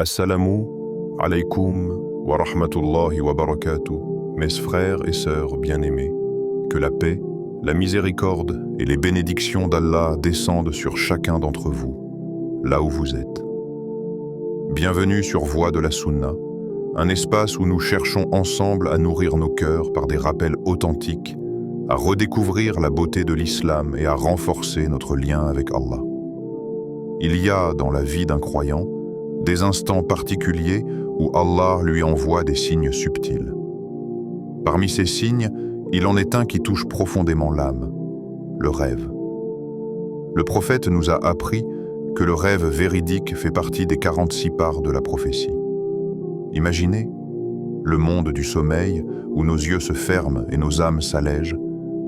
Assalamu alaikum wa rahmatullahi wa barakatuh, mes frères et sœurs bien-aimés. Que la paix, la miséricorde et les bénédictions d'Allah descendent sur chacun d'entre vous, là où vous êtes. Bienvenue sur Voix de la Sunna, un espace où nous cherchons ensemble à nourrir nos cœurs par des rappels authentiques, à redécouvrir la beauté de l'islam et à renforcer notre lien avec Allah. Il y a dans la vie d'un croyant des instants particuliers où Allah lui envoie des signes subtils. Parmi ces signes, il en est un qui touche profondément l'âme, le rêve. Le prophète nous a appris que le rêve véridique fait partie des 46 parts de la prophétie. Imaginez, le monde du sommeil, où nos yeux se ferment et nos âmes s'allègent,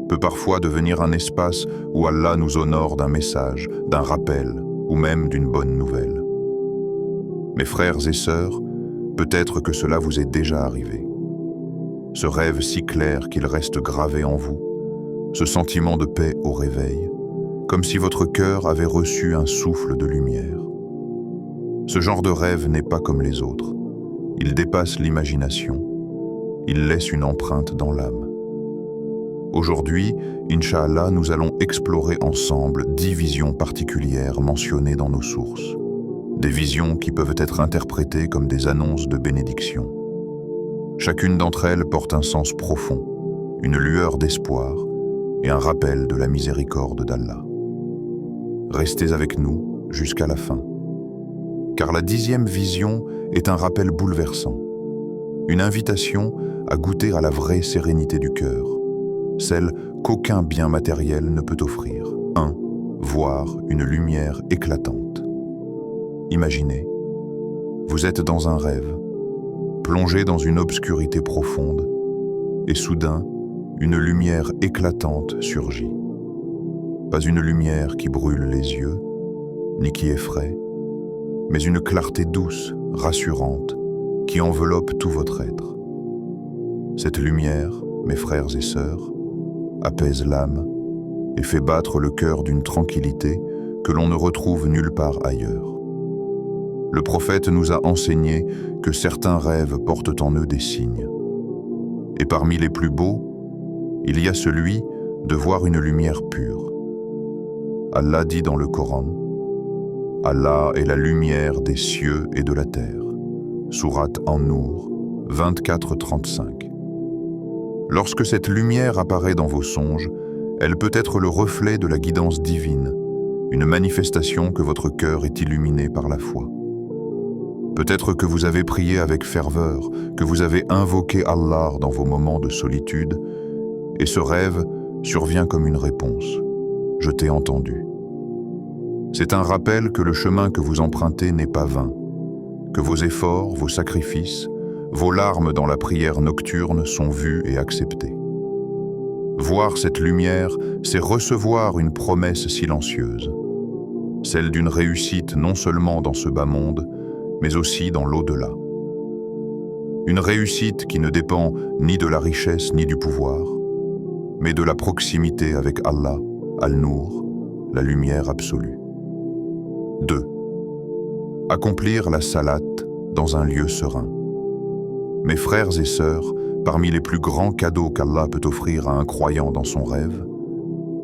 peut parfois devenir un espace où Allah nous honore d'un message, d'un rappel ou même d'une bonne nouvelle. Mes frères et sœurs, peut-être que cela vous est déjà arrivé. Ce rêve si clair qu'il reste gravé en vous, ce sentiment de paix au réveil, comme si votre cœur avait reçu un souffle de lumière. Ce genre de rêve n'est pas comme les autres. Il dépasse l'imagination. Il laisse une empreinte dans l'âme. Aujourd'hui, Inch'Allah, nous allons explorer ensemble 10 visions particulières mentionnées dans nos sources. Des visions qui peuvent être interprétées comme des annonces de bénédiction. Chacune d'entre elles porte un sens profond, une lueur d'espoir et un rappel de la miséricorde d'Allah. Restez avec nous jusqu'à la fin, car la 10e vision est un rappel bouleversant, une invitation à goûter à la vraie sérénité du cœur, celle qu'aucun bien matériel ne peut offrir. 1. Voir une lumière éclatante. Imaginez, vous êtes dans un rêve, plongé dans une obscurité profonde, et soudain, une lumière éclatante surgit. Pas une lumière qui brûle les yeux, ni qui effraie, mais une clarté douce, rassurante, qui enveloppe tout votre être. Cette lumière, mes frères et sœurs, apaise l'âme et fait battre le cœur d'une tranquillité que l'on ne retrouve nulle part ailleurs. Le prophète nous a enseigné que certains rêves portent en eux des signes. Et parmi les plus beaux, il y a celui de voir une lumière pure. Allah dit dans le Coran, « Allah est la lumière des cieux et de la terre » Sourate An-Nur 24-35. Lorsque cette lumière apparaît dans vos songes, elle peut être le reflet de la guidance divine, une manifestation que votre cœur est illuminé par la foi. Peut-être que vous avez prié avec ferveur, que vous avez invoqué Allah dans vos moments de solitude, et ce rêve survient comme une réponse. Je t'ai entendu. C'est un rappel que le chemin que vous empruntez n'est pas vain, que vos efforts, vos sacrifices, vos larmes dans la prière nocturne sont vus et acceptés. Voir cette lumière, c'est recevoir une promesse silencieuse, celle d'une réussite non seulement dans ce bas monde, mais aussi dans l'au-delà. Une réussite qui ne dépend ni de la richesse ni du pouvoir, mais de la proximité avec Allah, Al-Nour, la lumière absolue. 2. Accomplir la salat dans un lieu serein. Mes frères et sœurs, parmi les plus grands cadeaux qu'Allah peut offrir à un croyant dans son rêve,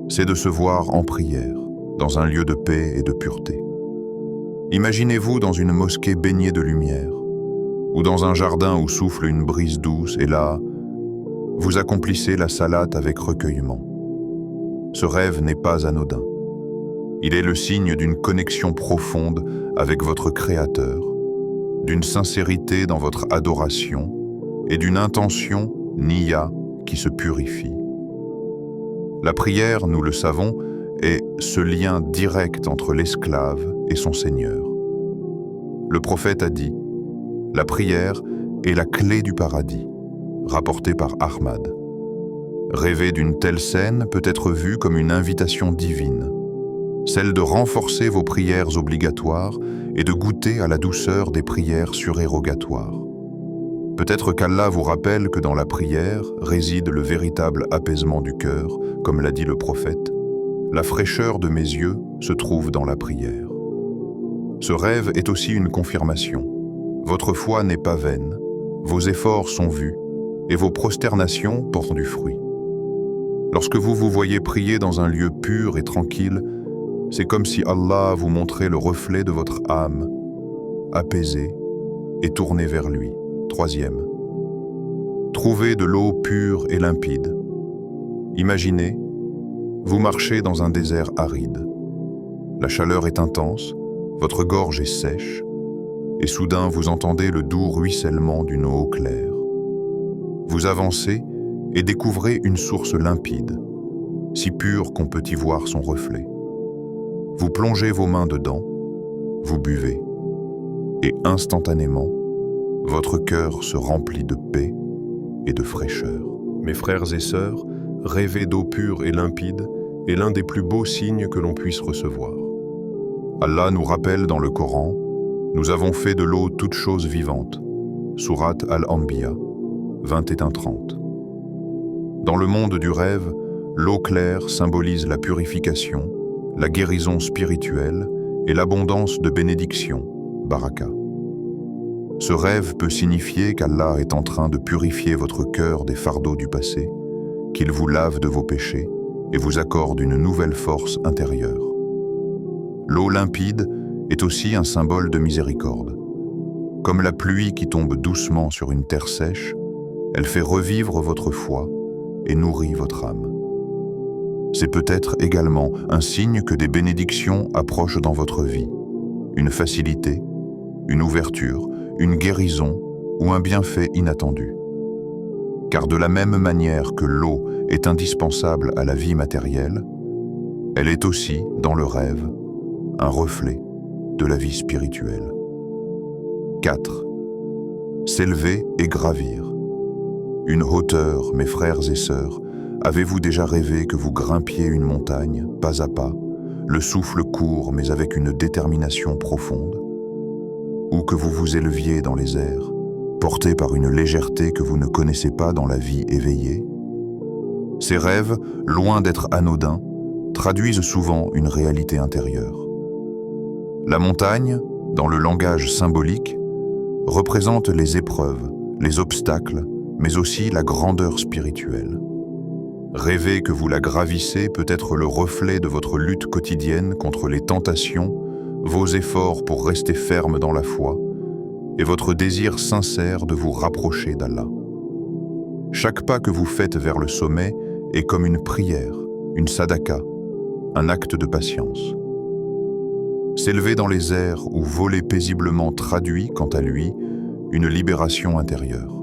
c'est de se voir en prière, dans un lieu de paix et de pureté. Imaginez-vous dans une mosquée baignée de lumière, ou dans un jardin où souffle une brise douce, et là, vous accomplissez la salate avec recueillement. Ce rêve n'est pas anodin. Il est le signe d'une connexion profonde avec votre Créateur, d'une sincérité dans votre adoration et d'une intention, niya, qui se purifie. La prière, nous le savons, est ce lien direct entre l'esclave et son Seigneur. Le prophète a dit « La prière est la clé du paradis », rapporté par Ahmad. Rêver d'une telle scène peut être vu comme une invitation divine, celle de renforcer vos prières obligatoires et de goûter à la douceur des prières surérogatoires. Peut-être qu'Allah vous rappelle que dans la prière réside le véritable apaisement du cœur, comme l'a dit le prophète. La fraîcheur de mes yeux se trouve dans la prière. Ce rêve est aussi une confirmation, Votre foi n'est pas vaine, vos efforts sont vus, et vos prosternations portent du fruit. Lorsque vous vous voyez prier dans un lieu pur et tranquille, c'est comme si Allah vous montrait le reflet de votre âme, apaisée et tournée vers lui. Troisième, trouvez de l'eau pure et limpide. Imaginez, vous marchez dans un désert aride. La chaleur est intense, votre gorge est sèche, et soudain vous entendez le doux ruissellement d'une eau claire. Vous avancez et découvrez une source limpide, si pure qu'on peut y voir son reflet. Vous plongez vos mains dedans, vous buvez, et instantanément, votre cœur se remplit de paix et de fraîcheur. Mes frères et sœurs, rêver d'eau pure et limpide est l'un des plus beaux signes que l'on puisse recevoir. Allah nous rappelle dans le Coran, nous avons fait de l'eau toute chose vivante. Sourate Al-Anbiya, 21-30. Dans le monde du rêve, l'eau claire symbolise la purification, la guérison spirituelle et l'abondance de bénédictions, baraka. Ce rêve peut signifier qu'Allah est en train de purifier votre cœur des fardeaux du passé, qu'il vous lave de vos péchés et vous accorde une nouvelle force intérieure. L'eau limpide est aussi un symbole de miséricorde. Comme la pluie qui tombe doucement sur une terre sèche, elle fait revivre votre foi et nourrit votre âme. C'est peut-être également un signe que des bénédictions approchent dans votre vie, une facilité, une ouverture, une guérison ou un bienfait inattendu. Car de la même manière que l'eau est indispensable à la vie matérielle, elle est aussi, dans le rêve, un reflet de la vie spirituelle. 4. S'élever et gravir. Une hauteur, mes frères et sœurs, avez-vous déjà rêvé que vous grimpiez une montagne, pas à pas, le souffle court mais avec une détermination profonde? Ou que vous vous éleviez dans les airs, porté par une légèreté que vous ne connaissez pas dans la vie éveillée? Ces rêves, loin d'être anodins, traduisent souvent une réalité intérieure. La montagne, dans le langage symbolique, représente les épreuves, les obstacles, mais aussi la grandeur spirituelle. Rêver que vous la gravissez peut être le reflet de votre lutte quotidienne contre les tentations, vos efforts pour rester ferme dans la foi et votre désir sincère de vous rapprocher d'Allah. Chaque pas que vous faites vers le sommet est comme une prière, une sadaka, un acte de patience. S'élever dans les airs ou voler paisiblement traduit, quant à lui, une libération intérieure.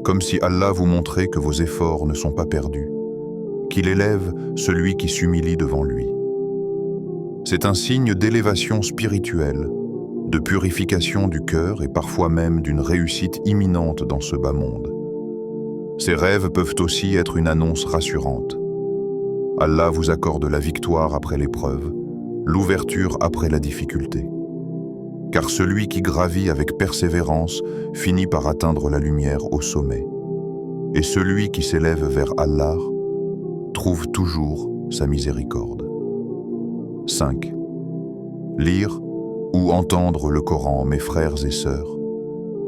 Comme si Allah vous montrait que vos efforts ne sont pas perdus, qu'il élève celui qui s'humilie devant lui. C'est un signe d'élévation spirituelle, de purification du cœur et parfois même d'une réussite imminente dans ce bas monde. Ces rêves peuvent aussi être une annonce rassurante. Allah vous accorde la victoire après l'épreuve, l'ouverture après la difficulté. Car celui qui gravit avec persévérance finit par atteindre la lumière au sommet. Et celui qui s'élève vers Allah trouve toujours sa miséricorde. 5. Lire ou entendre le Coran, mes frères et sœurs.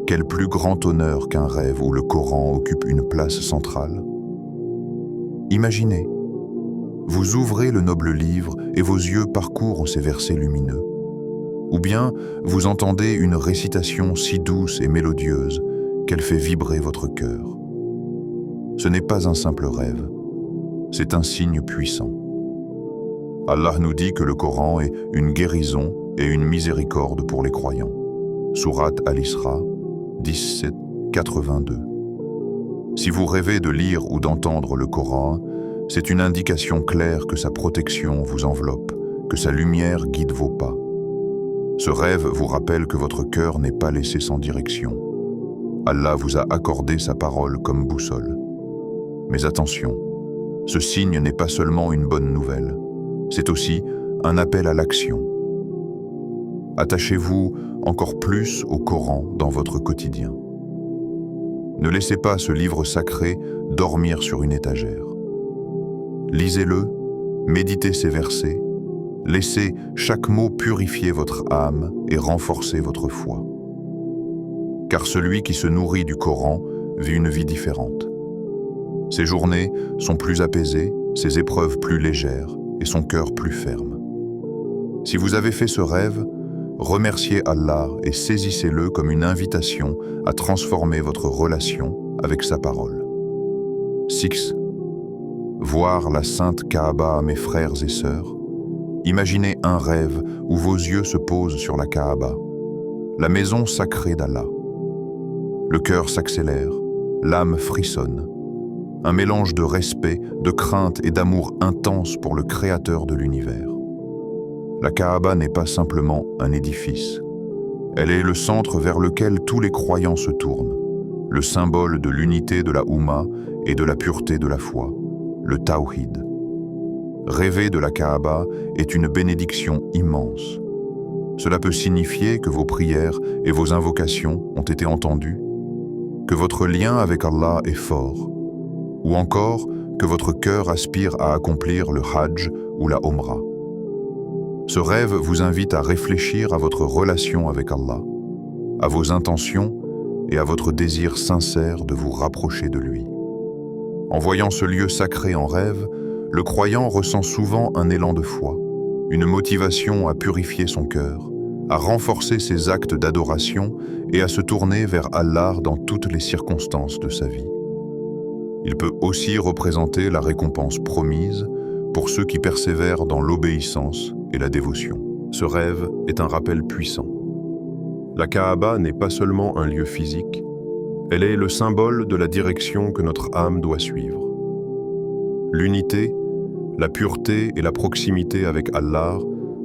Quel plus grand honneur qu'un rêve où le Coran occupe une place centrale. Imaginez, vous ouvrez le noble livre et vos yeux parcourent ces versets lumineux. Ou bien vous entendez une récitation si douce et mélodieuse qu'elle fait vibrer votre cœur. Ce n'est pas un simple rêve, c'est un signe puissant. Allah nous dit que le Coran est une guérison et une miséricorde pour les croyants. Sourate Al-Isra, 17-82. Si vous rêvez de lire ou d'entendre le Coran, c'est une indication claire que sa protection vous enveloppe, que sa lumière guide vos pas. Ce rêve vous rappelle que votre cœur n'est pas laissé sans direction. Allah vous a accordé sa parole comme boussole. Mais attention, ce signe n'est pas seulement une bonne nouvelle, c'est aussi un appel à l'action. Attachez-vous encore plus au Coran dans votre quotidien. Ne laissez pas ce livre sacré dormir sur une étagère. Lisez-le, méditez ces versets, laissez chaque mot purifier votre âme et renforcer votre foi. car celui qui se nourrit du Coran vit une vie différente. Ses journées sont plus apaisées, ses épreuves plus légères et son cœur plus ferme. Si vous avez fait ce rêve, remerciez Allah et saisissez-le comme une invitation à transformer votre relation avec sa parole. 6. Voir la sainte Kaaba, mes frères et sœurs. Imaginez un rêve où vos yeux se posent sur la Kaaba, la maison sacrée d'Allah. Le cœur s'accélère, l'âme frissonne. Un mélange de respect, de crainte et d'amour intense pour le Créateur de l'univers. La Kaaba n'est pas simplement un édifice. Elle est le centre vers lequel tous les croyants se tournent, le symbole de l'unité de la Oumma et de la pureté de la foi, le Tawhid. Rêver de la Kaaba est une bénédiction immense. Cela peut signifier que vos prières et vos invocations ont été entendues, que votre lien avec Allah est fort, ou encore que votre cœur aspire à accomplir le Hajj ou la Omra. Ce rêve vous invite à réfléchir à votre relation avec Allah, à vos intentions et à votre désir sincère de vous rapprocher de lui. En voyant ce lieu sacré en rêve, le croyant ressent souvent un élan de foi, une motivation à purifier son cœur, à renforcer ses actes d'adoration et à se tourner vers Allah dans toutes les circonstances de sa vie. Il peut aussi représenter la récompense promise pour ceux qui persévèrent dans l'obéissance et la dévotion. Ce rêve est un rappel puissant. La Kaaba n'est pas seulement un lieu physique, elle est le symbole de la direction que notre âme doit suivre. L'unité, la pureté et la proximité avec Allah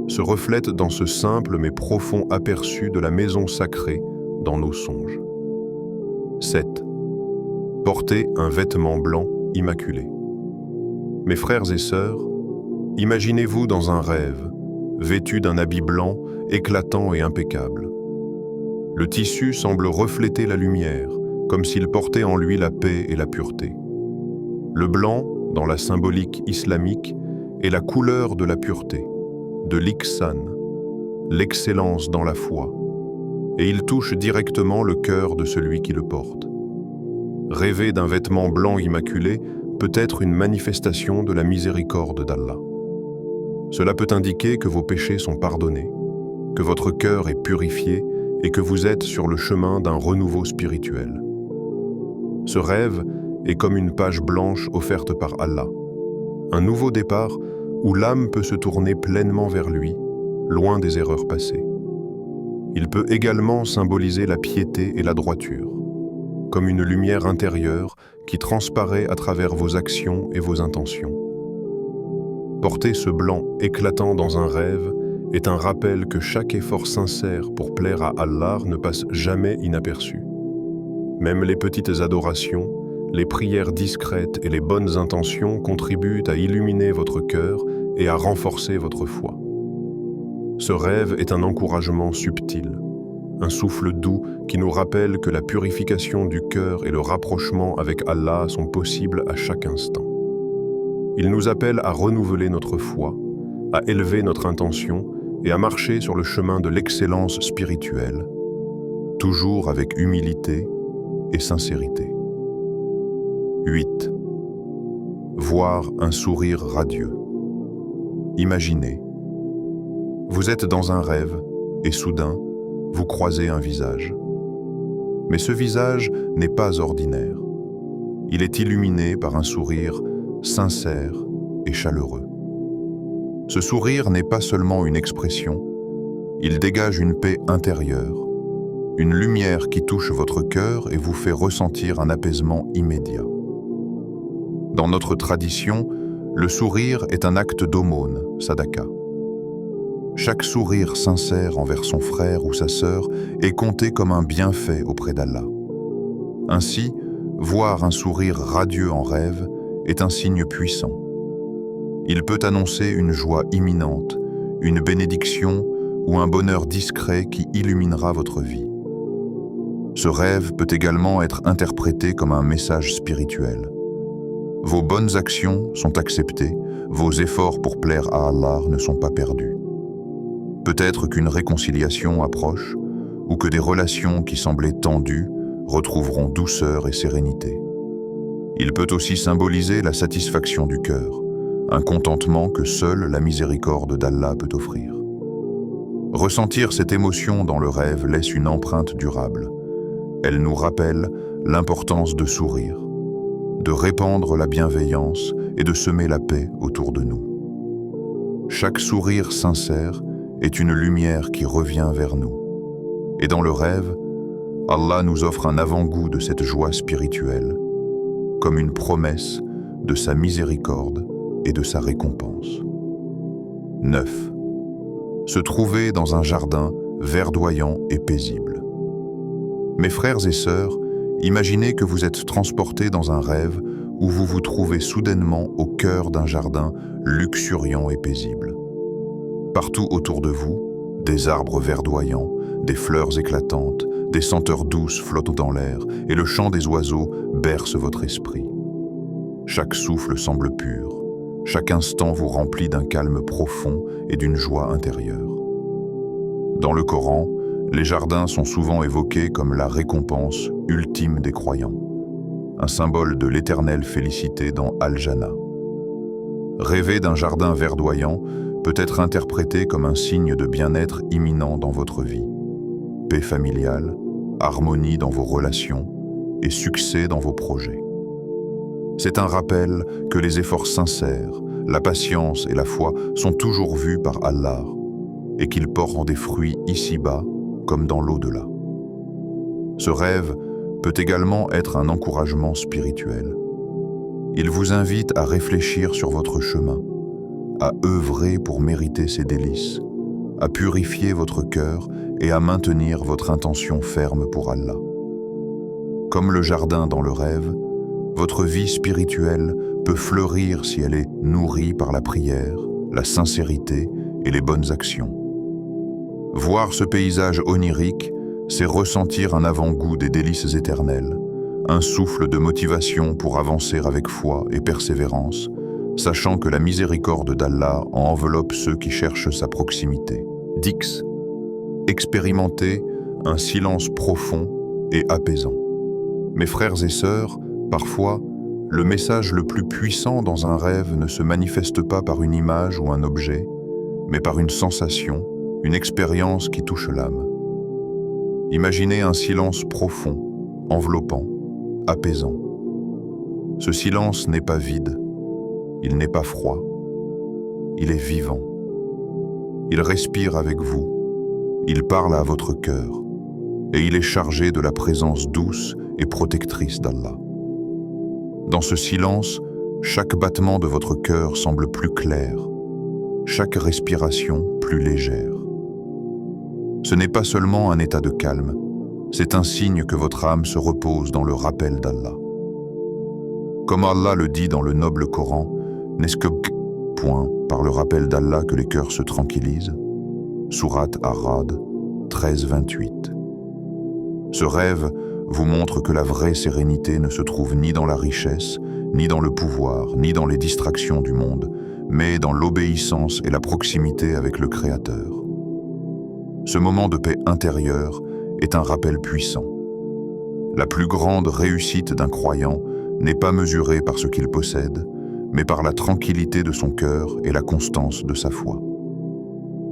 se reflètent dans ce simple mais profond aperçu de la maison sacrée dans nos songes. 7. Porter un vêtement blanc immaculé. Mes frères et sœurs, imaginez-vous dans un rêve, vêtu d'un habit blanc, éclatant et impeccable. Le tissu semble refléter la lumière, comme s'il portait en lui la paix et la pureté. Le blanc, dans la symbolique islamique, est la couleur de la pureté, de l'ihsan, l'excellence dans la foi, et il touche directement le cœur de celui qui le porte. Rêver d'un vêtement blanc immaculé peut être une manifestation de la miséricorde d'Allah. Cela peut indiquer que vos péchés sont pardonnés, que votre cœur est purifié et que vous êtes sur le chemin d'un renouveau spirituel. Ce rêve est comme une page blanche offerte par Allah, un nouveau départ où l'âme peut se tourner pleinement vers lui, loin des erreurs passées. Il peut également symboliser la piété et la droiture, comme une lumière intérieure qui transparaît à travers vos actions et vos intentions. Porter ce blanc éclatant dans un rêve est un rappel que chaque effort sincère pour plaire à Allah ne passe jamais inaperçu. Même les petites adorations, les prières discrètes et les bonnes intentions contribuent à illuminer votre cœur et à renforcer votre foi. Ce rêve est un encouragement subtil, un souffle doux qui nous rappelle que la purification du cœur et le rapprochement avec Allah sont possibles à chaque instant. Il nous appelle à renouveler notre foi, à élever notre intention et à marcher sur le chemin de l'excellence spirituelle, toujours avec humilité et sincérité. 8. Voir un sourire radieux. Imaginez. Vous êtes dans un rêve et soudain, vous croisez un visage. Mais ce visage n'est pas ordinaire. Il est illuminé par un sourire sincère et chaleureux. Ce sourire n'est pas seulement une expression, il dégage une paix intérieure, une lumière qui touche votre cœur et vous fait ressentir un apaisement immédiat. Dans notre tradition, le sourire est un acte d'aumône, sadaqa. Chaque sourire sincère envers son frère ou sa sœur est compté comme un bienfait auprès d'Allah. Ainsi, voir un sourire radieux en rêve est un signe puissant. Il peut annoncer une joie imminente, une bénédiction ou un bonheur discret qui illuminera votre vie. Ce rêve peut également être interprété comme un message spirituel. Vos bonnes actions sont acceptées, vos efforts pour plaire à Allah ne sont pas perdus. Peut-être qu'une réconciliation approche, ou que des relations qui semblaient tendues retrouveront douceur et sérénité. Il peut aussi symboliser la satisfaction du cœur, un contentement que seule la miséricorde d'Allah peut offrir. Ressentir cette émotion dans le rêve laisse une empreinte durable. Elle nous rappelle l'importance de sourire, de répandre la bienveillance et de semer la paix autour de nous. Chaque sourire sincère est une lumière qui revient vers nous. Et dans le rêve, Allah nous offre un avant-goût de cette joie spirituelle, comme une promesse de sa miséricorde et de sa récompense. 9. Se trouver dans un jardin verdoyant et paisible. Mes frères et sœurs, imaginez que vous êtes transportés dans un rêve où vous vous trouvez soudainement au cœur d'un jardin luxuriant et paisible. Partout autour de vous, des arbres verdoyants, des fleurs éclatantes, des senteurs douces flottent dans l'air et le chant des oiseaux berce votre esprit. Chaque souffle semble pur, chaque instant vous remplit d'un calme profond et d'une joie intérieure. Dans le Coran, les jardins sont souvent évoqués comme la récompense ultime des croyants, un symbole de l'éternelle félicité dans Al-Jannah. Rêver d'un jardin verdoyant peut être interprété comme un signe de bien-être imminent dans votre vie, paix familiale, harmonie dans vos relations et succès dans vos projets. C'est un rappel que les efforts sincères, la patience et la foi sont toujours vus par Allah et qu'ils portent des fruits ici-bas comme dans l'au-delà. Ce rêve peut également être un encouragement spirituel. Il vous invite à réfléchir sur votre chemin, à œuvrer pour mériter ses délices, à purifier votre cœur et à maintenir votre intention ferme pour Allah. Comme le jardin dans le rêve, votre vie spirituelle peut fleurir si elle est nourrie par la prière, la sincérité et les bonnes actions. Voir ce paysage onirique, c'est ressentir un avant-goût des délices éternelles, un souffle de motivation pour avancer avec foi et persévérance, sachant que la miséricorde d'Allah enveloppe ceux qui cherchent sa proximité. 10. Expérimenter un silence profond et apaisant. Mes frères et sœurs, parfois, le message le plus puissant dans un rêve ne se manifeste pas par une image ou un objet, mais par une sensation, une expérience qui touche l'âme. Imaginez un silence profond, enveloppant, apaisant. Ce silence n'est pas vide, il n'est pas froid, il est vivant. Il respire avec vous, il parle à votre cœur, et il est chargé de la présence douce et protectrice d'Allah. Dans ce silence, chaque battement de votre cœur semble plus clair, chaque respiration plus légère. Ce n'est pas seulement un état de calme, c'est un signe que votre âme se repose dans le rappel d'Allah. Comme Allah le dit dans le noble Coran, n'est-ce que par le rappel d'Allah que les cœurs se tranquillisent? Sourate Ar-Ra'd 13-28. Ce rêve vous montre que la vraie sérénité ne se trouve ni dans la richesse, ni dans le pouvoir, ni dans les distractions du monde, mais dans l'obéissance et la proximité avec le Créateur. Ce moment de paix intérieure est un rappel puissant. La plus grande réussite d'un croyant n'est pas mesurée par ce qu'il possède, mais par la tranquillité de son cœur et la constance de sa foi.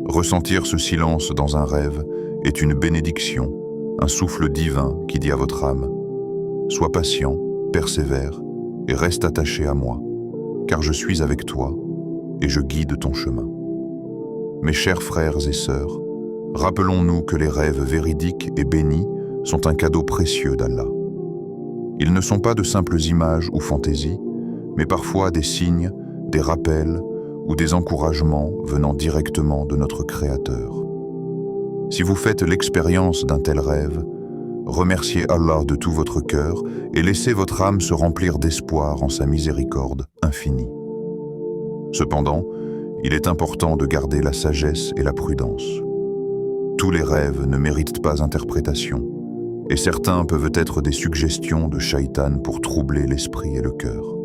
Ressentir ce silence dans un rêve est une bénédiction, un souffle divin qui dit à votre âme « Sois patient, persévère et reste attaché à moi, car je suis avec toi et je guide ton chemin. » Mes chers frères et sœurs, rappelons-nous que les rêves véridiques et bénis sont un cadeau précieux d'Allah. Ils ne sont pas de simples images ou fantaisies, mais parfois des signes, des rappels ou des encouragements venant directement de notre Créateur. Si vous faites l'expérience d'un tel rêve, remerciez Allah de tout votre cœur et laissez votre âme se remplir d'espoir en sa miséricorde infinie. Cependant, il est important de garder la sagesse et la prudence. Tous les rêves ne méritent pas interprétation, et certains peuvent être des suggestions de Shaitan pour troubler l'esprit et le cœur.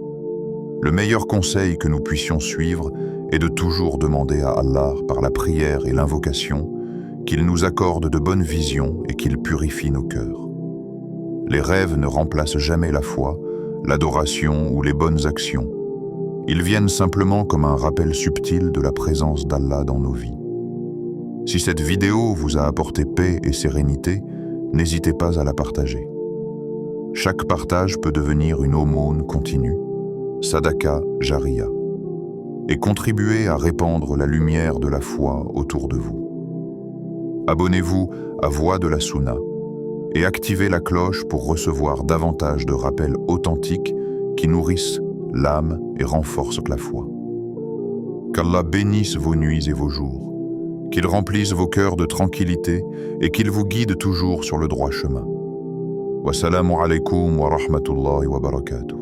Le meilleur conseil que nous puissions suivre est de toujours demander à Allah par la prière et l'invocation qu'il nous accorde de bonnes visions et qu'il purifie nos cœurs. Les rêves ne remplacent jamais la foi, l'adoration ou les bonnes actions. Ils viennent simplement comme un rappel subtil de la présence d'Allah dans nos vies. Si cette vidéo vous a apporté paix et sérénité, n'hésitez pas à la partager. Chaque partage peut devenir une aumône continue, Sadaqa Jariya, et contribuer à répandre la lumière de la foi autour de vous. Abonnez-vous à Voix de la Sunna et activez la cloche pour recevoir davantage de rappels authentiques qui nourrissent l'âme et renforcent la foi. Qu'Allah bénisse vos nuits et vos jours, qu'il remplisse vos cœurs de tranquillité et qu'il vous guide toujours sur le droit chemin. Wassalamu alaikum wa rahmatullahi wa barakatuh.